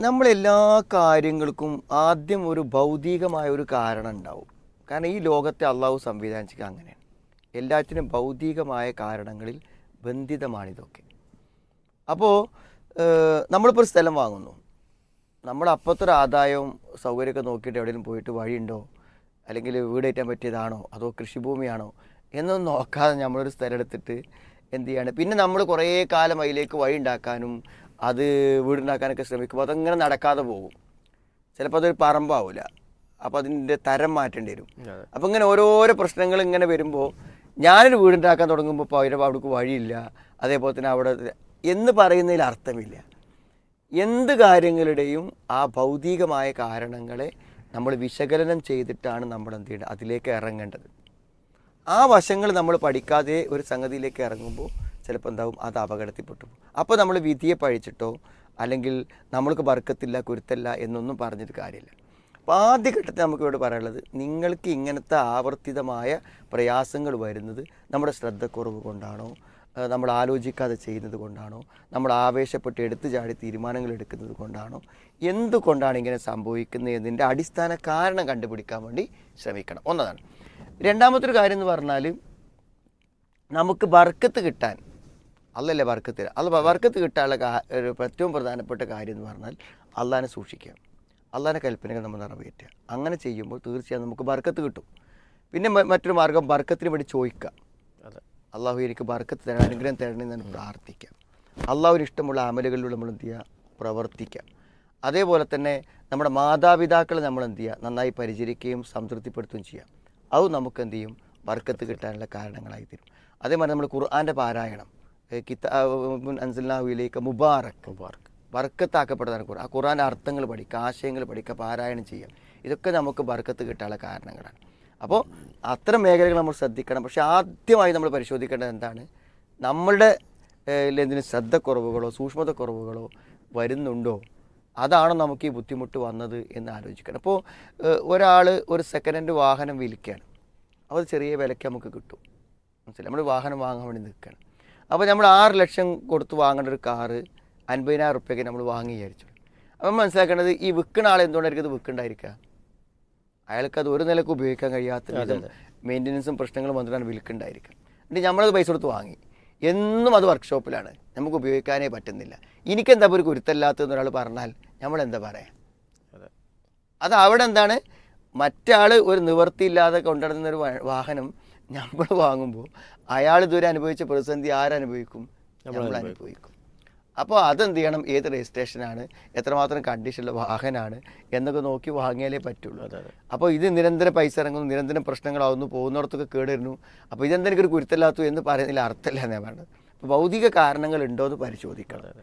നമ്മളെല്ലാ കാര്യങ്ങൾക്കും ആദ്യം ഒരു ഭൗതികമായ ഒരു കാരണം ഉണ്ടാവും. കാരണം ഈ ലോകത്തെ അള്ളാഹു സംവിധാനിച്ചത് അങ്ങനെയാണ്. എല്ലാറ്റിനും ഭൗതികമായ കാരണങ്ങളിൽ ബന്ധിതമാണിതൊക്കെ. അപ്പോൾ നമ്മളിപ്പോൾ ഒരു സ്ഥലം വാങ്ങുന്നു. നമ്മൾ അപ്പോഴത്തെ ആദായവും സൗകര്യമൊക്കെ നോക്കിയിട്ട് എവിടെയെങ്കിലും പോയിട്ട് വഴിയുണ്ടോ, അല്ലെങ്കിൽ വീട് കയറ്റാൻ പറ്റിയതാണോ, അതോ കൃഷിഭൂമിയാണോ എന്നൊന്നും നോക്കാതെ നമ്മളൊരു സ്ഥലം എടുത്തിട്ട് എന്ത് ചെയ്യാണ്, പിന്നെ നമ്മൾ കുറേ കാലം അതിലേക്ക് വഴി ഉണ്ടാക്കാനും അത് വീടുണ്ടാക്കാനൊക്കെ ശ്രമിക്കുമ്പോൾ അതങ്ങനെ നടക്കാതെ പോകും. ചിലപ്പോൾ അതൊരു പറമ്പാവില്ല, അപ്പോൾ അതിൻ്റെ തരം മാറ്റേണ്ടി വരും. അപ്പോൾ ഇങ്ങനെ ഓരോരോ പ്രശ്നങ്ങൾ ഇങ്ങനെ വരുമ്പോൾ ഞാനൊരു വീടുണ്ടാക്കാൻ തുടങ്ങുമ്പോൾ ഇപ്പോൾ അവിടേക്ക് വഴിയില്ല, അതേപോലെ തന്നെ അവിടെ എന്ന് പറയുന്നതിൽ അർത്ഥമില്ല. എന്ത് കാര്യങ്ങളുടെയും ആ ഭൗതികമായ കാരണങ്ങളെ നമ്മൾ വിശകലനം ചെയ്തിട്ടാണ് നമ്മൾ എന്ത് ചെയ്യേണ്ടത്, അതിലേക്ക് ഇറങ്ങേണ്ടത്. ആ വശങ്ങൾ നമ്മൾ പഠിക്കാതെ ഒരു സംഗതിയിലേക്ക് ഇറങ്ങുമ്പോൾ ചിലപ്പോൾ എന്താവും, അത് അപകടത്തിൽപ്പെട്ടു. അപ്പോൾ നമ്മൾ വിധിയെ പഴിച്ചിട്ടോ അല്ലെങ്കിൽ നമ്മൾക്ക് ബർക്കത്തില്ല കുരുത്തല്ല എന്നൊന്നും പറഞ്ഞിട്ട് കാര്യമില്ല. അപ്പോൾ ആദ്യഘട്ടത്തിൽ നമുക്ക് ഇവിടെ പറയാനുള്ളത്, നിങ്ങൾക്ക് ഇങ്ങനത്തെ ആവർത്തിതമായ പ്രയാസങ്ങൾ വരുന്നത് നമ്മുടെ ശ്രദ്ധക്കുറവ് കൊണ്ടാണോ, നമ്മൾ ആലോചിക്കാതെ ചെയ്യുന്നത് കൊണ്ടാണോ, നമ്മൾ ആവേശപ്പെട്ട് എടുത്തു ചാടി തീരുമാനങ്ങൾ എടുക്കുന്നത് കൊണ്ടാണോ, എന്തുകൊണ്ടാണ് ഇങ്ങനെ സംഭവിക്കുന്നത് എന്നതിൻ്റെ അടിസ്ഥാന കാരണം കണ്ടുപിടിക്കാൻ വേണ്ടി ശ്രമിക്കണം. ഒന്നതാണ്. രണ്ടാമത്തെ ഒരു കാര്യം എന്ന് പറഞ്ഞാൽ, നമുക്ക് ബർക്കത്ത് കിട്ടാൻ അല്ലല്ലേ ബർക്കത്ത് ബർക്കത്ത് കിട്ടാനുള്ള ഒരു ഏറ്റവും പ്രധാനപ്പെട്ട കാര്യം എന്ന് പറഞ്ഞാൽ അള്ളാഹിനെ സൂക്ഷിക്കുക, അള്ളാഹിൻ്റെ കൽപ്പനകൾ നമ്മൾ നിറവേറ്റുക. അങ്ങനെ ചെയ്യുമ്പോൾ തീർച്ചയായും നമുക്ക് ബർക്കത്ത് കിട്ടും. പിന്നെ മറ്റൊരു മാർഗ്ഗം, ബർക്കത്തിന് വേണ്ടി ചോദിക്കുക. അള്ളാഹു എനിക്ക് ബർക്കത്ത് തരണം, അനുഗ്രഹം തരണമെന്ന് ഞാൻ പ്രാർത്ഥിക്കാം. അള്ളാഹുവിന് ഇഷ്ടമുള്ള അമലുകളിലൂടെ നമ്മൾ എന്ത് ചെയ്യുക, പ്രവർത്തിക്കാം. അതേപോലെ തന്നെ നമ്മുടെ മാതാപിതാക്കളെ നമ്മൾ എന്ത് ചെയ്യുക, നന്നായി പരിചരിക്കുകയും സംതൃപ്തിപ്പെടുത്തുകയും ചെയ്യാം. അത് നമുക്ക് എന്ത് ചെയ്യും, ബർക്കത്ത് കിട്ടാനുള്ള കാരണങ്ങളായി തരും. അതേമാതിരി നമ്മൾ ഖുർആൻ്റെ പാരായണം, കിതാബുൻ അൻസൽനാഹു മുബാറക് ബർക്കത്താക്കപ്പെട്ടതാണ് ഖുർആൻ. ആ ഖുർആൻ്റെ അർത്ഥങ്ങൾ പഠിക്കുക, ആശയങ്ങൾ പഠിക്കുക, പാരായണം ചെയ്യുക. ഇതൊക്കെ നമുക്ക് ബർക്കത്ത് കിട്ടാനുള്ള കാരണങ്ങളാണ്. അപ്പോൾ അത്തരം മേഖലകൾ നമ്മൾ ശ്രദ്ധിക്കണം. പക്ഷേ ആദ്യമായി നമ്മൾ പരിശോധിക്കേണ്ടത് എന്താണ്, നമ്മളുടെ എന്തിനും ശ്രദ്ധക്കുറവുകളോ സൂക്ഷ്മതക്കുറവുകളോ വരുന്നുണ്ടോ, അതാണോ നമുക്ക് ഈ ബുദ്ധിമുട്ട് വന്നത് എന്ന് ആലോചിക്കണം. അപ്പോൾ ഒരാൾ ഒരു സെക്കൻഡ് ഹാൻഡ് വാഹനം വിൽക്കുകയാണ്, അപ്പോൾ ചെറിയ വിലയ്ക്ക് നമുക്ക് കിട്ടും, മനസ്സിലായി. നമ്മൾ വാഹനം വാങ്ങാൻ വേണ്ടി നിൽക്കുകയാണ്. അപ്പോൾ നമ്മൾ 6 ലക്ഷം കൊടുത്ത് വാങ്ങേണ്ട ഒരു കാറ് 50,000 റുപ്യക്ക് നമ്മൾ വാങ്ങി വിചാരിച്ചു. അപ്പം മനസ്സിലാക്കേണ്ടത്, ഈ വിൽക്കുന്ന ആൾ എന്തുകൊണ്ടായിരിക്കും ഇത് വിൽക്കണ്ടായിരിക്കുക, അയാൾക്ക് അത് ഒരു നിലക്ക് ഉപയോഗിക്കാൻ കഴിയാത്ത വിധം മെയിൻ്റനൻസും പ്രശ്നങ്ങളും വന്നിട്ടാണ് വിൽക്കണ്ടായിരിക്കുക. എന്നിട്ട് നമ്മളത് പൈസ കൊടുത്ത് വാങ്ങി, എന്നും അത് വർക്ക്ഷോപ്പിലാണ്, നമുക്ക് ഉപയോഗിക്കാനേ പറ്റുന്നില്ല. എനിക്കെന്താ ഒരു കുരുത്തല്ലാത്തതെന്ന് ഒരാൾ പറഞ്ഞാൽ നമ്മളെന്താ പറയാം, അത് അവിടെ എന്താണ്, മറ്റാൾ ഒരു നിവൃത്തിയില്ലാതെ കൊണ്ടുനടന്നൊരു വാഹനം നമ്മൾ വാങ്ങുമ്പോൾ അയാൾ ഇതുവരെ അനുഭവിച്ച പ്രതിസന്ധി ആരനുഭവിക്കും, നമ്മൾ അനുഭവിക്കും. അപ്പോൾ അതെന്ത് ചെയ്യണം, ഏത് രജിസ്ട്രേഷനാണ്, എത്രമാത്രം കണ്ടീഷനുള്ള വാഹനമാണ് എന്നൊക്കെ നോക്കി വാങ്ങിയാലേ പറ്റുള്ളൂ. അപ്പോൾ ഇത് നിരന്തരം പൈസ ഇറങ്ങുന്നു, നിരന്തരം പ്രശ്നങ്ങളാവുന്നു, പോകുന്നിടത്തൊക്കെ കേടുവരുന്നു. അപ്പോൾ ഇതെന്തെനിക്കൊരു കുരുത്തല്ലാത്തു എന്ന് പറയുന്നതിൽ അർത്ഥമില്ല എന്നാണ് പറയുന്നത്. അപ്പോൾ ഭൗതിക കാരണങ്ങൾ ഉണ്ടോ എന്ന് പരിശോധിക്കണം.